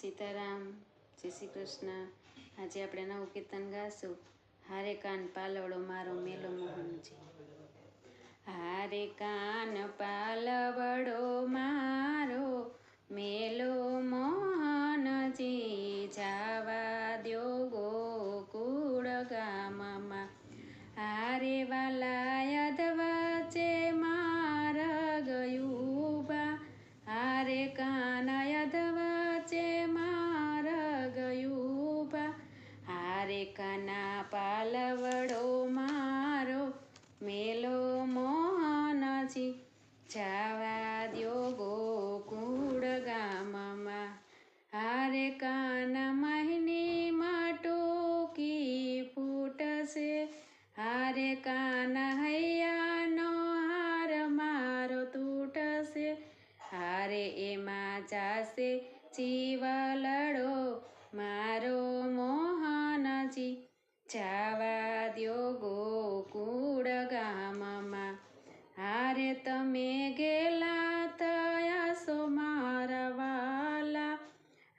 સીતારામ, જય શ્રી કૃષ્ણ. આજે આપણે નવું કીર્તન ગાશું. હારે કાન પાલવડો મારો મેલો મોહનજી. હારે કાન પાલવડો મારો મેલો મોહનજી, જાવા દ્યો ગોકુળ ગામમાં. હારે વાલાયદ વચ્ચે માર્ગ યુબા, હારે કાનયદ વચ્ચે માર્ગ યુબા. હારે કાના પાલવડો મારો મેલો મોહનજી, જાવા દ્યો ગોકુળ ગામમાં. હારે કાન મહિની માટુકી ફૂટશે, હારે કાન હૈયાનો હાર મારો તૂટશે. હારે એમાં જાશે જીવલડો મારો મોહનજી, જાવા દ્યો ગોકુળ ગામમાં. હારે તમે ગેલા તયાસો મારા વાલા,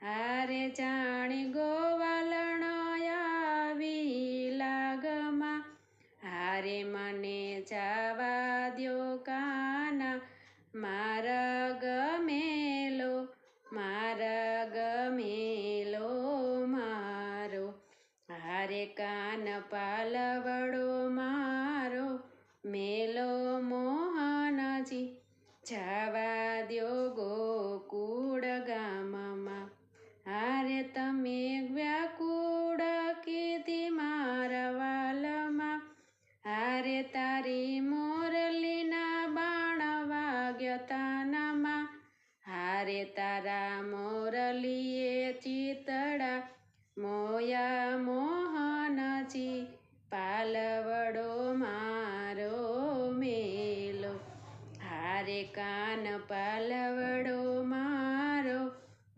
હારે જાણી ગોવાલણ આવી લાગમાં. હારે મને જાવા દ્યો કાના માર્ગ મેલો, માર્ગ મેલો મારો. હારે કાન પાલવડો મારો મેલો મોહનજી, જાવા દ્યો ગોકુળ ગામમાં. હારે તમે વ્યાકુળ કીધી મારા વાલમાં, હારે તારી મોરલીના બાણ વાગ્યા તાનામાં. હારે તારા મોરલીએ ચિતડા મોયા મોહનજી, પાલવડો મારો મેલો. હારે કાન પાલવડો મારો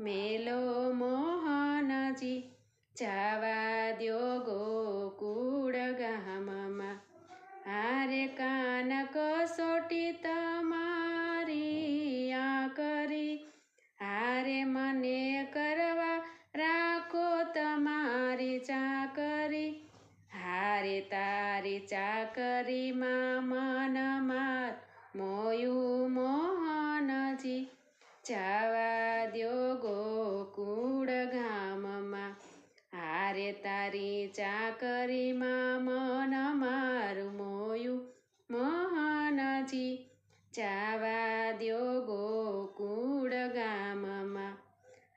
મેલો મોહનજી, જાવા દ્યો ગોકુળ ગામમાં. હારે કાન કસોટી તમારી આ કરી, હારે મને કરવા રાખો તમારી ચાકરી. હારે તારી ચાકરીમાં મન માર મોયું મોહનજી, જાવા દ્યો ગોકુળ ગામમાં. હારે તારી ચાકરીમાં મન મારું મોયું મોહનજી, જાવા દ્યો ગોકુળ ગામમાં.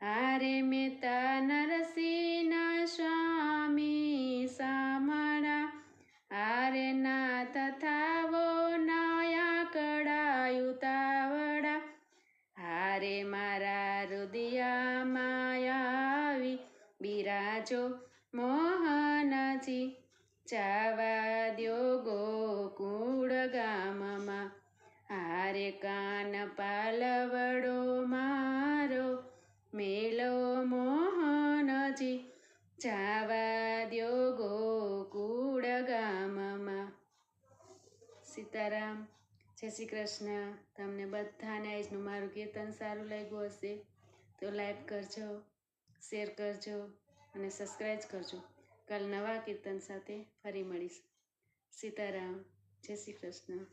હારે મેતા નરસિંહ સ્વામી સામળા, હારે નાથ થાવો નયા કડાયું તાવડા. હારે મારા રુદિયામાં આવી બિરાજો મોહનજી, જાવા દ્યો ગોકુળ ગામમાં. હારે કાન પાલવડો મારો મેલો મોહનજી, જાવા દ્યો ગોકુળ ગામમાં. સીતારામ, જય શ્રી કૃષ્ણ. તમને બધાને આજનું મારું કીર્તન સારું લાગ્યું હશે તો લાઈક કરજો, શેર કરજો અને સબસ્ક્રાઈબ કરજો. કાલ નવા કીર્તન સાથે ફરી મળીશ. સીતારામ, જય શ્રી કૃષ્ણ.